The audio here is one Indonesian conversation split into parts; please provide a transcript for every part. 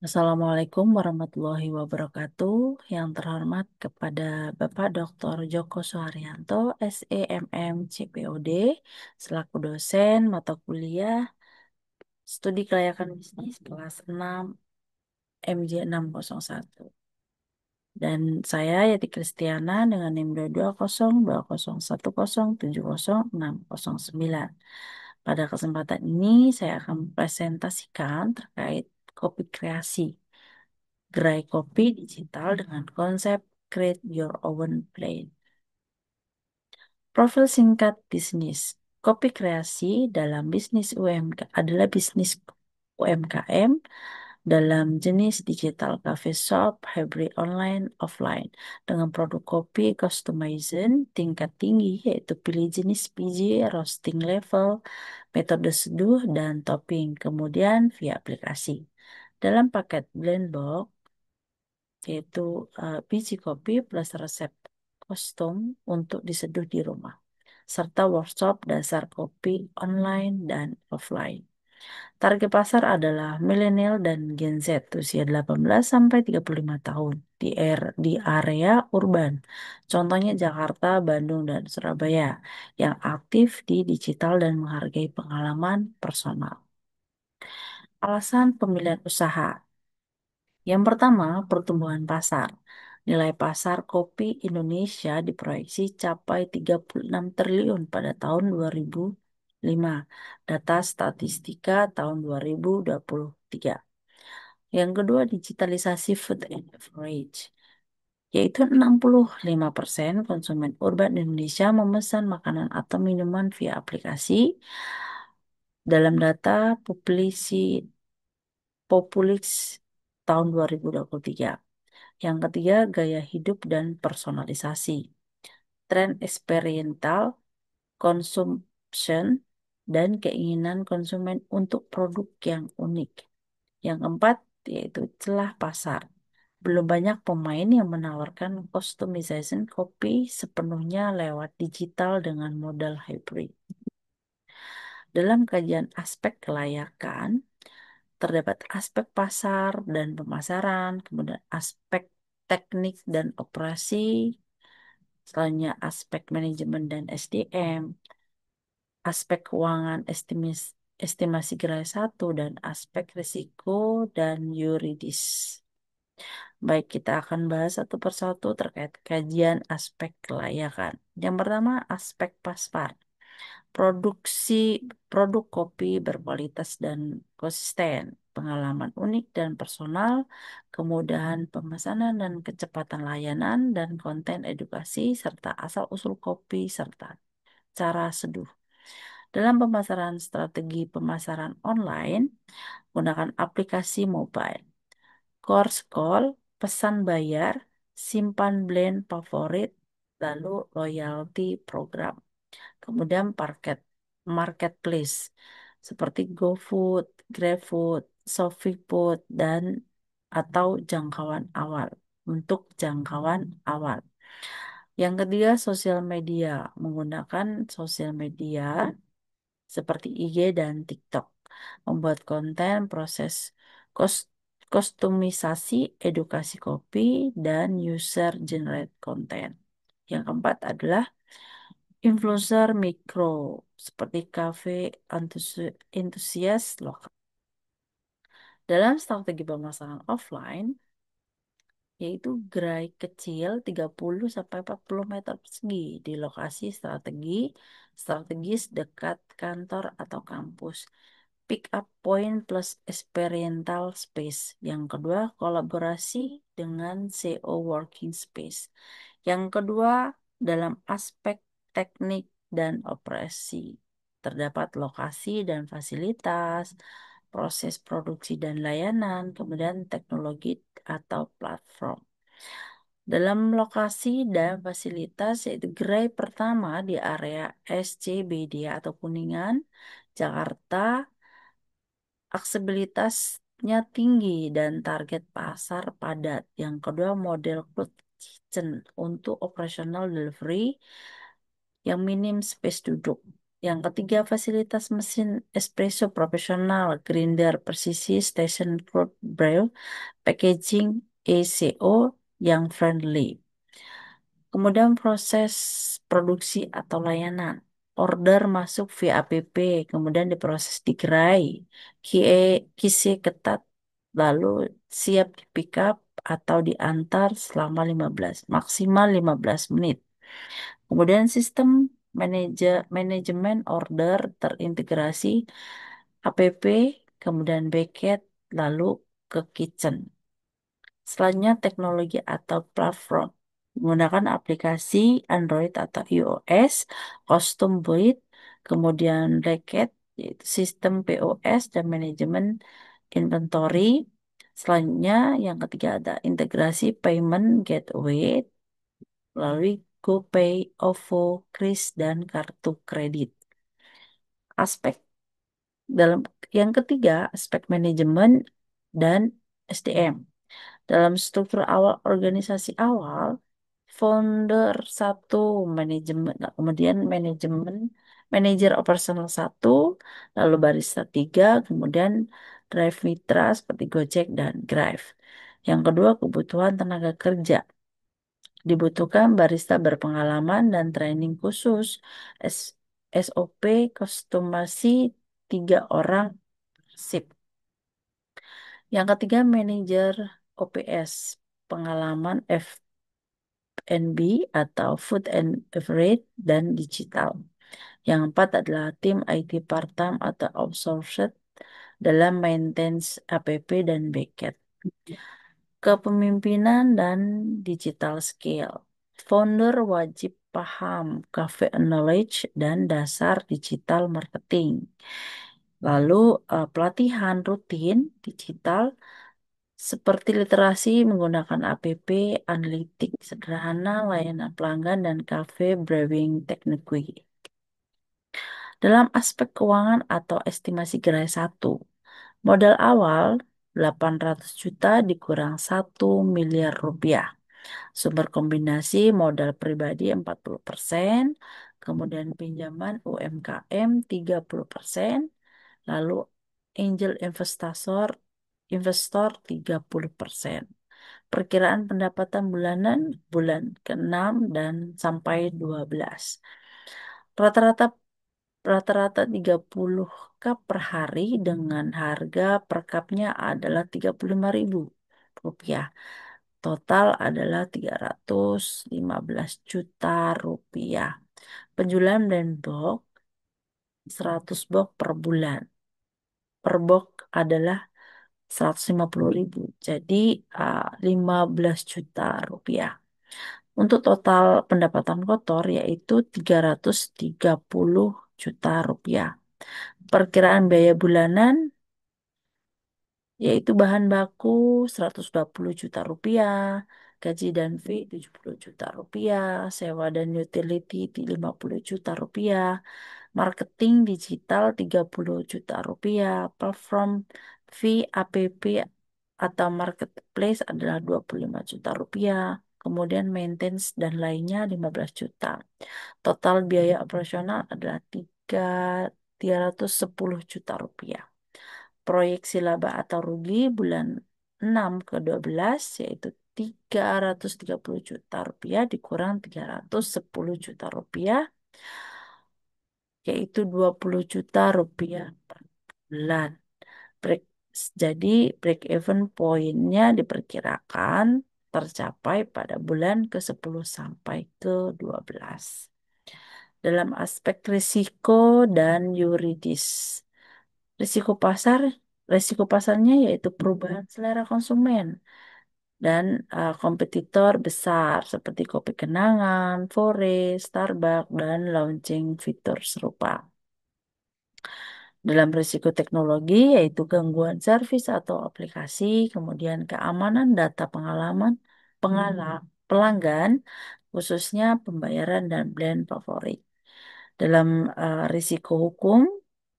Assalamualaikum warahmatullahi wabarakatuh. Yang terhormat kepada Bapak Dr. Joko Suharyanto, SEMM CPOD, selaku dosen mata kuliah Studi Kelayakan Bisnis kelas 6 MJ 601. Dan saya Yati Kristiana dengan NIM 22020107069. Pada kesempatan ini saya akan presentasikan terkait kopi kreasi. Gerai kopi digital dengan konsep Create Your Own Blend. Profil singkat bisnis. Kopi kreasi dalam bisnis UMK adalah bisnis UMKM dalam jenis digital cafe shop, hybrid online, offline, dengan produk kopi customization tingkat tinggi yaitu pilih jenis biji, roasting level, metode seduh, dan topping, kemudian via aplikasi. Dalam paket blend box, yaitu biji kopi plus resep kostum untuk diseduh di rumah, serta workshop dasar kopi online dan offline. Target pasar adalah milenial dan Gen Z usia 18 sampai 35 tahun di area urban. Contohnya Jakarta, Bandung, dan Surabaya yang aktif di digital dan menghargai pengalaman personal. Alasan pemilihan usaha. Yang pertama, pertumbuhan pasar. Nilai pasar kopi Indonesia diproyeksi capai 36 triliun pada tahun 2005. Data statistika tahun 2023. Yang kedua, digitalisasi food and beverage, yaitu 65% konsumen urban Indonesia memesan makanan atau minuman via aplikasi dalam data Populix tahun 2023. Yang ketiga, gaya hidup dan personalisasi. Tren experiential consumption dan keinginan konsumen untuk produk yang unik. Yang keempat, yaitu celah pasar. Belum banyak pemain yang menawarkan customization kopi sepenuhnya lewat digital dengan modal hybrid. Dalam kajian aspek kelayakan, terdapat aspek pasar dan pemasaran, kemudian aspek teknik dan operasi, selanjutnya aspek manajemen dan SDM, aspek keuangan estimasi gerai satu, dan aspek risiko dan yuridis. Baik, kita akan bahas satu persatu terkait kajian aspek kelayakan. Yang pertama, aspek pasar. Produksi produk kopi berkualitas dan konsisten, pengalaman unik dan personal, kemudahan pemesanan dan kecepatan layanan, dan konten edukasi, serta asal-usul kopi, serta cara seduh. Dalam pemasaran, strategi pemasaran online, gunakan aplikasi mobile, course call, pesan bayar, simpan blend favorit, lalu loyalty program. Kemudian marketplace seperti GoFood, GrabFood, ShopeeFood, dan atau jangkauan awal untuk jangkauan awal. Yang ketiga, sosial media, menggunakan sosial media seperti IG dan TikTok, membuat konten, proses kos- kostumisasi, edukasi kopi, dan user generate content. Yang keempat adalah influencer mikro seperti kafe antusias lokal. Dalam strategi pemasaran offline, yaitu gerai kecil 30 sampai 40 meter persegi di lokasi strategis dekat kantor atau kampus. Pick up point plus experiential space. Yang kedua, kolaborasi dengan CO working space. Yang kedua, dalam aspek teknik dan operasi, terdapat lokasi dan fasilitas, proses produksi dan layanan, kemudian teknologi atau platform. Dalam lokasi dan fasilitas, yaitu gerai pertama di area SCBD atau Kuningan, Jakarta, aksesibilitasnya tinggi dan target pasar padat. Yang kedua, model cloud kitchen untuk operasional delivery yang minim space duduk. Yang ketiga, fasilitas mesin espresso profesional, grinder presisi, station fruit brew, packaging ECO yang friendly. Kemudian proses produksi atau layanan. Order masuk via APP, kemudian diproses di gerai, QC ketat, lalu siap di pick up atau diantar selama 15, maksimal 15 menit. Kemudian sistem manajemen order terintegrasi APP, kemudian backend, lalu ke kitchen. Selanjutnya teknologi atau platform. Menggunakan aplikasi Android atau iOS, custom build, kemudian Racket, yaitu sistem POS dan manajemen inventory. Selanjutnya yang ketiga ada integrasi payment gateway melalui GoPay, OVO, Kris, dan kartu kredit. Aspek dalam yang ketiga, aspek manajemen dan SDM. Dalam struktur awal organisasi awal, founder satu manajemen, nah, kemudian manajer operasional satu, lalu barista tiga, kemudian drive mitra seperti Gojek dan Grab. Yang kedua, kebutuhan tenaga kerja. Dibutuhkan barista berpengalaman dan training khusus. S- SOP kostumasi 3 orang sip. Yang ketiga, manajer OPS, pengalaman F&B atau food and beverage dan digital. Yang empat adalah tim IT part-time atau outsourced dalam maintenance APP dan backend. Kepemimpinan dan digital skill. Founder wajib paham cafe knowledge dan dasar digital marketing. Lalu pelatihan rutin digital seperti literasi menggunakan APP, analitik sederhana, layanan pelanggan, dan cafe brewing teknologi. Dalam aspek keuangan atau estimasi gerai satu, modal awal 800 juta dikurang 1 miliar rupiah. Sumber kombinasi modal pribadi 40%, kemudian pinjaman UMKM 30%, lalu angel investor 30%. Perkiraan pendapatan bulanan bulan ke-6 dan sampai 12. Rata-rata rata-rata 30 cup per hari dengan harga per cupnya adalah 35.000 rupiah. Total adalah 315 juta rupiah. Penjualan dan box 100 box per bulan. Per box adalah 150.000. Jadi 15 juta rupiah. Untuk total pendapatan kotor yaitu 330 juta rupiah. Perkiraan biaya bulanan yaitu bahan baku 120 juta rupiah, gaji dan fee 70 juta rupiah, sewa dan utility 50 juta rupiah, marketing digital 30 juta rupiah, platform fee APP atau marketplace adalah 25 juta rupiah, kemudian maintenance dan lainnya 15 juta. Total biaya operasional adalah 310 juta rupiah. Proyeksi laba atau rugi bulan 6 ke 12 yaitu 330 juta rupiah dikurang 310 juta rupiah yaitu 20 juta rupiah per bulan. Break, jadi break even poinnya diperkirakan tercapai pada bulan ke-10 sampai ke-12. Dalam aspek risiko dan yuridis. Risiko pasar, risiko pasarnya yaitu perubahan selera konsumen dan kompetitor besar seperti Kopi Kenangan, Forest, Starbucks, dan launching fitur serupa. Dalam risiko teknologi yaitu gangguan servis atau aplikasi, kemudian keamanan data pelanggan, khususnya pembayaran dan brand favorit. Dalam risiko hukum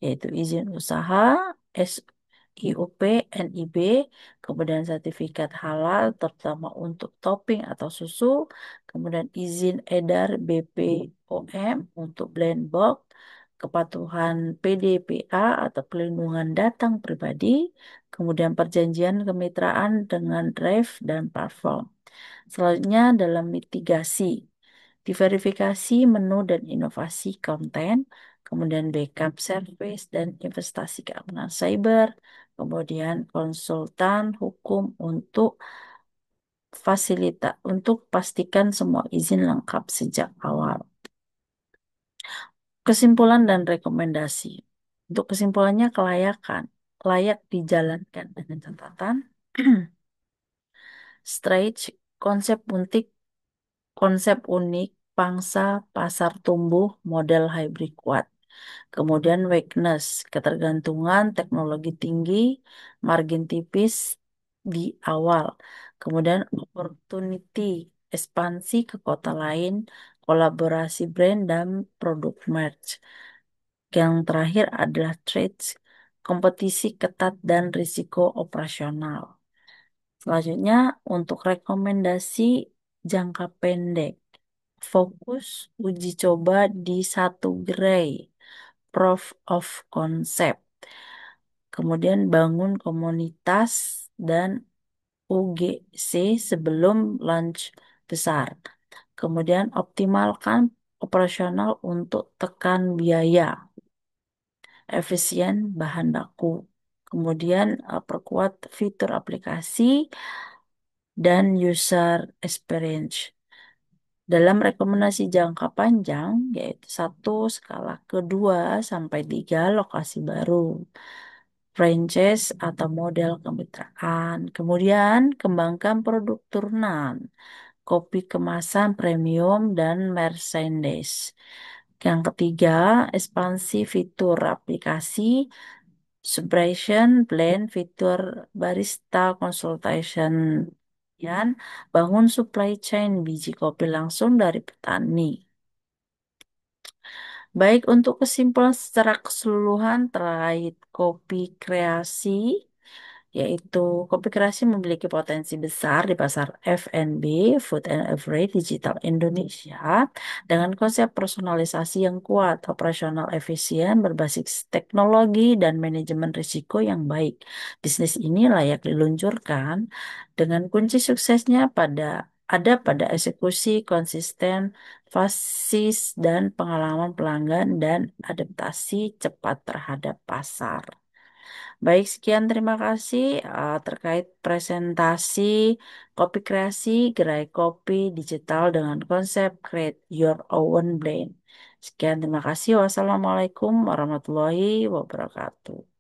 yaitu izin usaha, SIUP, NIB, kemudian sertifikat halal terutama untuk topping atau susu, kemudian izin edar BPOM untuk blend box, kepatuhan PDPA atau pelindungan data pribadi, kemudian perjanjian kemitraan dengan Drive dan platform. Selanjutnya dalam mitigasi, diverifikasi menu dan inovasi konten, kemudian backup service dan investasi keamanan cyber, kemudian konsultan hukum untuk pastikan semua izin lengkap sejak awal. Kesimpulan dan rekomendasi. Untuk kesimpulannya kelayakan, layak dijalankan dengan catatan. Stretch, konsep unik, pangsa pasar tumbuh, model hybrid kuat. Kemudian weakness, ketergantungan teknologi tinggi, margin tipis di awal. Kemudian opportunity, ekspansi ke kota lain, kolaborasi brand dan produk merch. Yang terakhir adalah trades, kompetisi ketat dan risiko operasional. Selanjutnya untuk rekomendasi jangka pendek. Fokus uji coba di satu gerai, proof of concept. Kemudian bangun komunitas dan UGC sebelum launch besar. Kemudian optimalkan operasional untuk tekan biaya, efisien bahan baku. Kemudian perkuat fitur aplikasi dan user experience. Dalam rekomendasi jangka panjang, yaitu 1 skala ke 2 sampai 3 lokasi baru, franchise atau model kemitraan. Kemudian kembangkan produk turunan, kopi kemasan premium dan merchandise. Yang ketiga, ekspansi fitur aplikasi, subscription, blend, fitur barista consultation. Dan bangun supply chain biji kopi langsung dari petani. Baik, untuk kesimpulan secara keseluruhan terkait kopi kreasi, yaitu kopi kreasi memiliki potensi besar di pasar F&B, Food and Beverage Digital Indonesia, dengan konsep personalisasi yang kuat, operasional efisien, berbasis teknologi, dan manajemen risiko yang baik. Bisnis ini layak diluncurkan dengan kunci suksesnya ada pada eksekusi konsisten, fasis, dan pengalaman pelanggan, dan adaptasi cepat terhadap pasar. Baik, sekian terima kasih terkait presentasi kopi kreasi gerai kopi digital dengan konsep Create Your Own Blend. Sekian terima kasih. Wassalamualaikum warahmatullahi wabarakatuh.